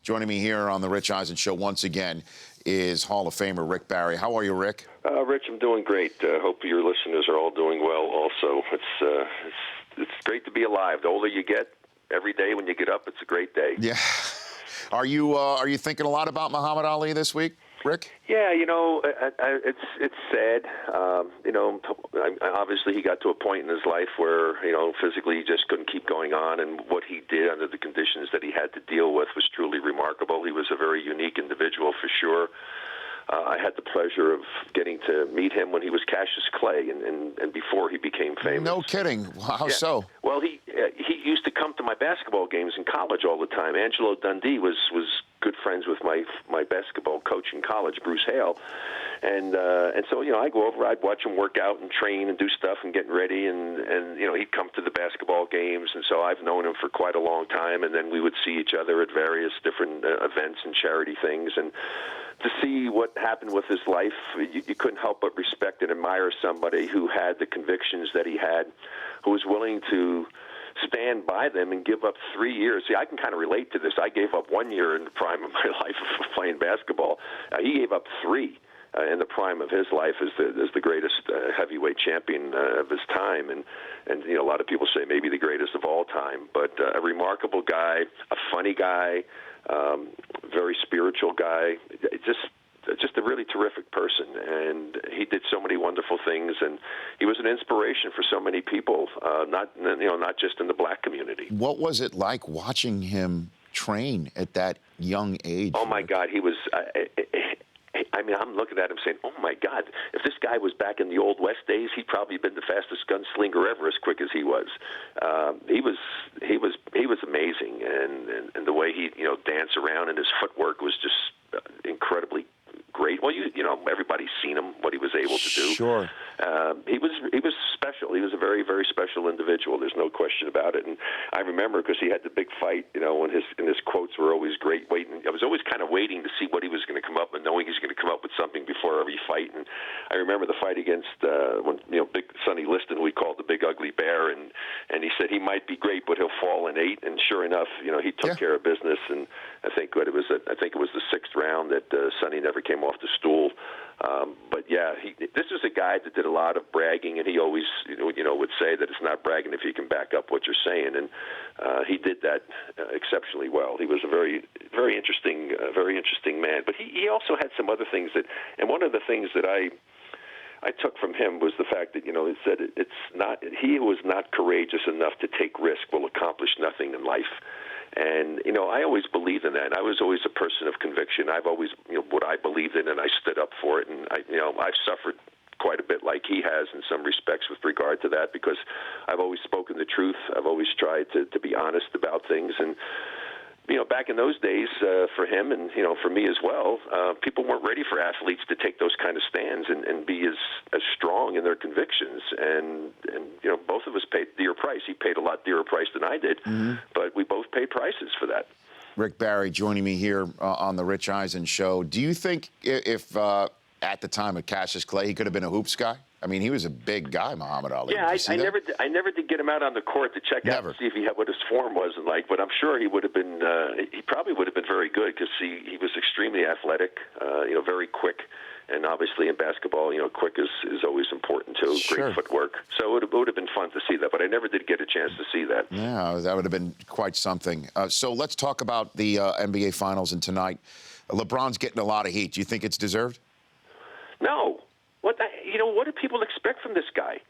Joining me here on the Rich Eisen Show once again is Hall of Famer Rick Barry. How are you, Rick? Rich, I'm doing great. Hope your listeners are all doing well also. It's great to be alive. The older you get, every day when you get up, it's a great day. Yeah. Are you thinking a lot about Muhammad Ali this week, Rick? Yeah, it's sad. Obviously he got to a point in his life where, physically he just couldn't keep going on, and what he did under the conditions that he had to deal with was truly remarkable. He was a very unique individual for sure. I had the pleasure of getting to meet him when he was Cassius Clay and before he became famous. No kidding. How so? Well, he used to come to my basketball games in college all the time. Angelo Dundee was good friends with my basketball coach in college, Bruce Hale. And so, I go over, I'd watch him work out and train and do stuff and getting ready, and he'd come to the basketball games, and so I've known him for quite a long time, and then we would see each other at various different events and charity things, and to see what happened with his life, you couldn't help but respect and admire somebody who had the convictions that he had, who was willing to stand by them and give up 3 years. See, I can kind of relate to this. I gave up 1 year in the prime of my life of playing basketball. He gave up 3 in the prime of his life as the greatest heavyweight champion of his time. And a lot of people say maybe the greatest of all time. But a remarkable guy, a funny guy, very spiritual guy, just a really terrific person, and he did so many wonderful things, and he was an inspiration for so many people, not just in the black community. What was it like watching him train at that young age? Oh my God, he was. I'm looking at him saying, "Oh my God, if this guy was back in the old West days, he'd probably been the fastest gunslinger ever, as quick as he was." He was amazing, and the way he danced around, and his footwork was just incredibly great. Well, everybody's seen him, what he was able to do. Sure. He was special. He was a very, very special individual. There's no question about it. And I remember because he had the big fight, and his quotes were always great. I was always kind of waiting to see what he was going to come up with, knowing he's going to come up with something before every fight. And I remember the fight against Big Sonny Liston, who we called the Big Ugly Bear, and he said he might be great, but he'll fall in 8. And sure enough, he took care of business. And I think it was the 6th round that Sonny never came off the stool. But yeah, this is a guy that did a lot of bragging, and he always, would say that it's not bragging if you can back up what you're saying, and he did that exceptionally well. He was a very, very interesting man. But he also had some other things and one of the things that I took from him was the fact that, he said he who is not courageous enough to take risk will accomplish nothing in life. And, I always believed in that. And I was always a person of conviction. I've always, what I believed in, and I stood up for it. And, I've suffered quite a bit like he has in some respects with regard to that, because I've always spoken the truth. I've always tried to be honest about things. And, back in those days, for him and, for me as well, people weren't ready for athletes to take those kind of stands and be as strong in their convictions. And both of us paid a dear price. He paid a lot dearer price than I did, but we both paid prices for that. Rick Barry joining me here on the Rich Eisen Show. Do you think if at the time of Cassius Clay, he could have been a hoops guy? I mean, he was a big guy, Muhammad Ali. Yeah, I never did get him out on the court to check out and see if he had what his form was like. But I'm sure he would have been. He probably would have been very good because he was extremely athletic, very quick, and obviously in basketball, quick is always important too. Sure. Great footwork. So it would have been fun to see that. But I never did get a chance to see that. Yeah, that would have been quite something. So let's talk about the NBA Finals and tonight. LeBron's getting a lot of heat. Do you think it's deserved? No. What do people expect from this guy?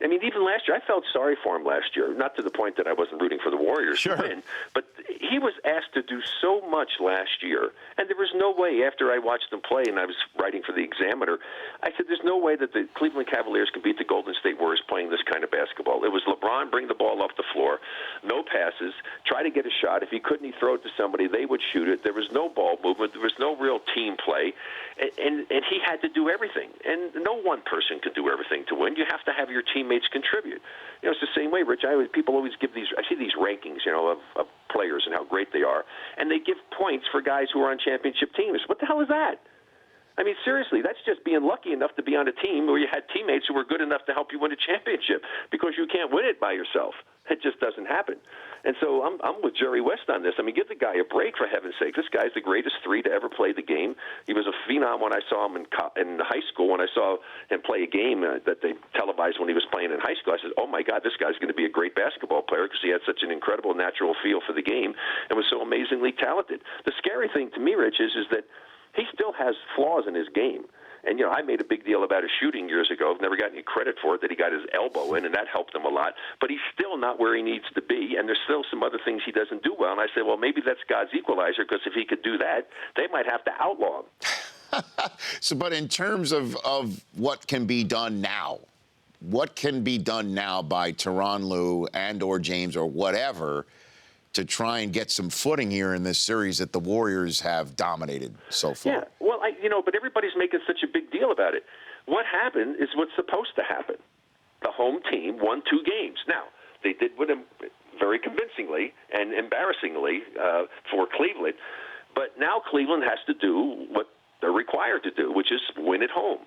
I mean, even last year, I felt sorry for him last year. Not to the point that I wasn't rooting for the Warriors to win, but he was asked to do so much last year, and there was no way, after I watched him play and I was writing for the Examiner, I said there's no way that the Cleveland Cavaliers can beat the Golden State Warriors playing this kind of basketball. It was LeBron bring the ball up the floor, no passes, try to get a shot. If he couldn't, he'd throw it to somebody. They would shoot it. There was no ball movement. There was no real team play, and he had to do everything. And no one person can do everything to win. You have to have your teammates contribute. It's the same way, Rich. People always give I see these rankings, of players and how great they are, and they give points for guys who are on championship teams. What the hell is that? I mean, seriously, that's just being lucky enough to be on a team where you had teammates who were good enough to help you win a championship, because you can't win it by yourself. It just doesn't happen. And so I'm with Jerry West on this. I mean, give the guy a break, for heaven's sake. This guy's the greatest three to ever play the game. He was a phenom when I saw him in high school. When I saw him play a game that they televised when he was playing in high school, I said, oh, my God, this guy's going to be a great basketball player because he had such an incredible natural feel for the game and was so amazingly talented. The scary thing to me, Rich, is that he still has flaws in his game. And, I made a big deal about his shooting years ago. I've never got any credit for it, that he got his elbow in, and that helped him a lot. But he's still not where he needs to be, and there's still some other things he doesn't do well. And I say, well, maybe that's God's equalizer, because if he could do that, they might have to outlaw him. So, but in terms of what can be done now, what can be done now by Tyronn Lue and or James or whatever to try and get some footing here in this series that the Warriors have dominated so far? Yeah, well, but everybody's making such a big deal about it. What happened is what's supposed to happen. The home team won 2 games. Now, they did win them very convincingly and embarrassingly for Cleveland, but now Cleveland has to do what they're required to do, which is win at home.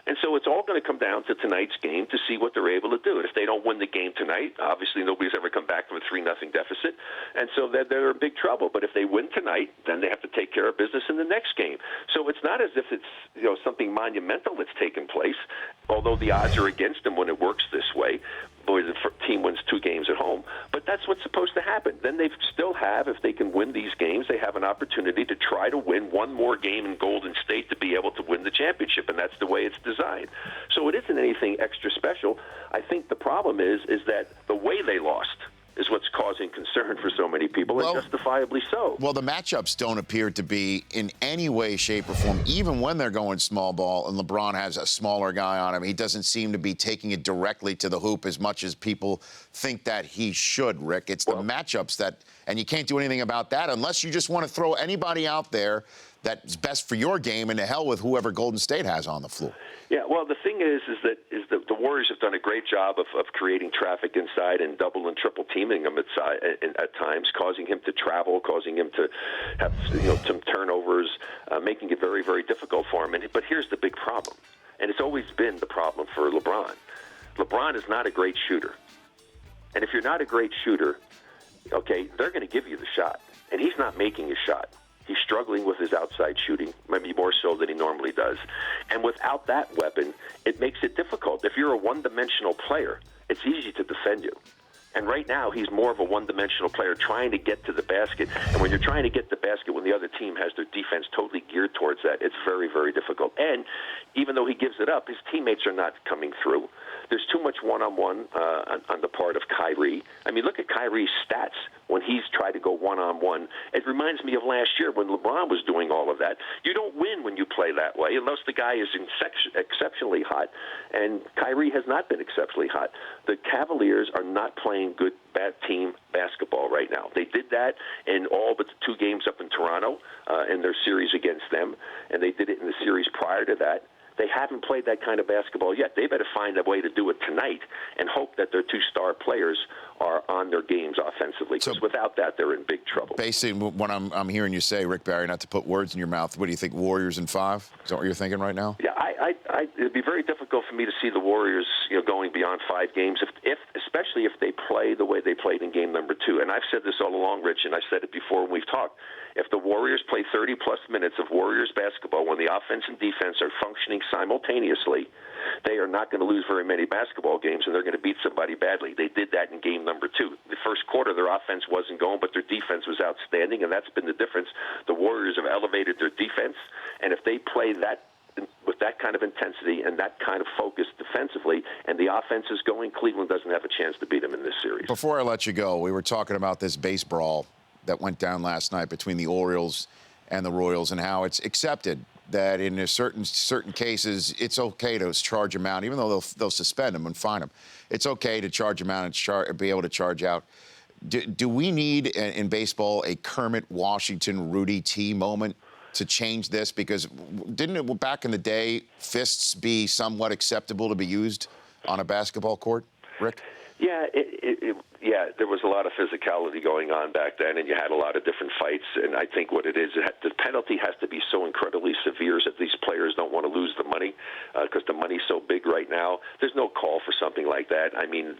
And so it's all going to come down to tonight's game to see what they're able to do. And if they don't win the game tonight, obviously nobody's ever come back from a 3-0 deficit, and so they're in big trouble. But if they win tonight, then they have to take care of business in the next game. So it's not as if it's something monumental that's taken place, although the odds are against them when it works this way. Boy, the team wins 2 games at home. But that's what's supposed to happen. Then they still have, if they can win these games, they have an opportunity to try to win one more game in Golden State to be able to win the championship, and that's the way it's designed. So it isn't anything extra special. I think the problem is that the way they lost is what's causing concern for so many people, and justifiably so. Well, the matchups don't appear to be in any way, shape, or form, even when they're going small ball and LeBron has a smaller guy on him. He doesn't seem to be taking it directly to the hoop as much as people think that he should, Rick. It's the matchups that, and you can't do anything about that unless you just want to throw anybody out there that's best for your game, and to hell with whoever Golden State has on the floor. Yeah, well, the thing is that the Warriors have done a great job of creating traffic inside and double and triple teaming him at times, causing him to travel, causing him to have some turnovers, making it very, very difficult for him. But here's the big problem, and it's always been the problem for LeBron. LeBron is not a great shooter, and if you're not a great shooter, okay, they're going to give you the shot, and he's not making a shot. He's struggling with his outside shooting, maybe more so than he normally does. And without that weapon, it makes it difficult. If you're a one-dimensional player, it's easy to defend you. And right now, he's more of a one-dimensional player trying to get to the basket. And when you're trying to get the basket when the other team has their defense totally geared towards that, it's very, very difficult. And even though he gives it up, his teammates are not coming through. There's too much one-on-one on the part of Kyrie. I mean, look at Kyrie's stats when he's tried to go one-on-one. It reminds me of last year when LeBron was doing all of that. You don't win when you play that way unless the guy is exceptionally hot, and Kyrie has not been exceptionally hot. The Cavaliers are not playing good bad team basketball right now. They did that in all but the 2 games up in Toronto in their series against them, and they did it in the series prior to that. They haven't played that kind of basketball yet. They better find a way to do it tonight and hope that their 2 star players are on their games offensively, because without that, they're in big trouble. Basically, what I'm hearing you say, Rick Barry, not to put words in your mouth, what do you think, Warriors in 5? Is that what you're thinking right now? Yeah, it'd be very difficult for me to see the Warriors, going beyond 5 games, especially if they play the way they played in game number 2. And I've said this all along, Rich, and I've said it before when we've talked. If the Warriors play 30-plus minutes of Warriors basketball when the offense and defense are functioning simultaneously, they are not going to lose very many basketball games, and they're going to beat somebody badly. They did that in game number 2. The first quarter, their offense wasn't going, but their defense was outstanding, and that's been the difference. The Warriors have elevated their defense, and if they play that with that kind of intensity and that kind of focus defensively, and the offense is going, Cleveland doesn't have a chance to beat them in this series. Before I let you go, we were talking about this base brawl that went down last night between the Orioles and the Royals, and how it's accepted that in certain cases it's okay to charge them out, even though they'll suspend them and fine them. It's okay to charge them out and be able to charge out. Do we need in baseball a Kermit Washington, Rudy T moment to change this? Because didn't it back in the day fists be somewhat acceptable to be used on a basketball court, Rick? Yeah, yeah, there was a lot of physicality going on back then, and you had a lot of different fights. And I think what it is, the penalty has to be so incredibly severe that these players don't want to lose the money, because the money's so big right now. There's no call for something like that. I mean,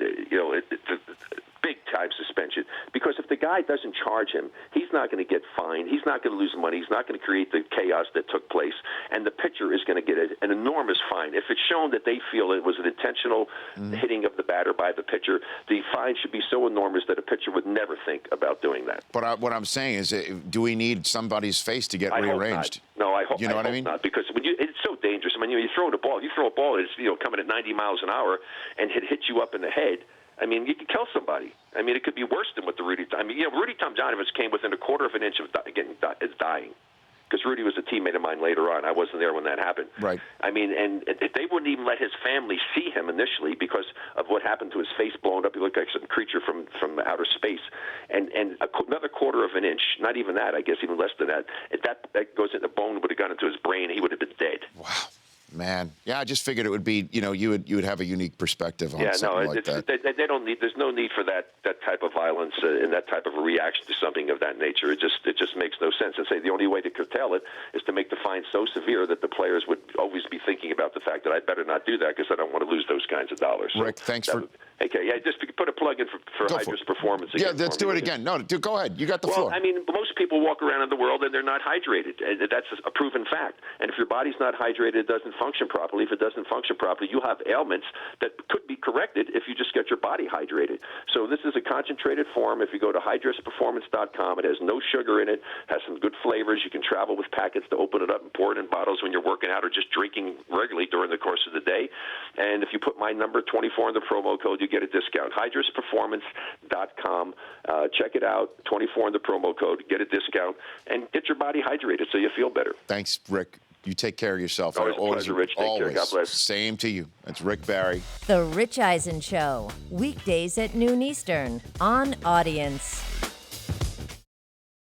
big 5 suspension. Because if the guy doesn't charge him, he's not going to get fined. He's not going to lose money. He's not going to create the chaos that took place. And the pitcher is going to get an enormous fine. If it's shown that they feel it was an intentional hitting of the batter by the pitcher, the fine should be so enormous that a pitcher would never think about doing that. But what I'm saying is, do we need somebody's face to get rearranged? No, I hope, you know what I mean? Not, because when it's so dangerous. I mean, you throw a ball, it's coming at 90 miles an hour, and it hits you up in the head. I mean, you can kill somebody. I mean, it could be worse than what the Rudy. I mean, Rudy Tomjanovich came within a quarter of an inch of dying. Because Rudy was a teammate of mine later on. I wasn't there when that happened. Right. I mean, and they wouldn't even let his family see him initially because of what happened to his face blown up. He looked like some creature from outer space. And another quarter of an inch, not even that, I guess even less than that, if that goes in, the bone would have gone into his brain, he would have been dead. Wow. Man, yeah, I just figured it would be, you would have a unique perspective on something like that. They don't need. There's no need for that type of violence and that type of a reaction to something of that nature. It just makes no sense. And say the only way to curtail it is to make the fine so severe that the players would always be thinking about the fact that I better not do that because I don't want to lose those kinds of dollars. Rick, thanks for. Okay, yeah, just put a plug in for Hydrus Performance. Yeah, let's do it again. No, go ahead. You got the floor. Well, I mean, most people walk around in the world and they're not hydrated. That's a proven fact. And if your body's not hydrated, it doesn't function properly. If it doesn't function properly, you'll have ailments that could be corrected if you just get your body hydrated. So this is a concentrated form. If you go to hydrusperformance.com, it has no sugar in it, has some good flavors. You can travel with packets to open it up and pour it in bottles when you're working out or just drinking regularly during the course of the day. And if you put my number 24 in the promo code, you get a discount. Hydrusperformance.com. Check it out. 24 in the promo code. Get a discount and get your body hydrated so you feel better. Thanks, Rick. You take care of yourself. Always a pleasure, Rich. Take care. God bless. Same to you. That's Rick Barry. The Rich Eisen Show, weekdays at noon Eastern on Audience.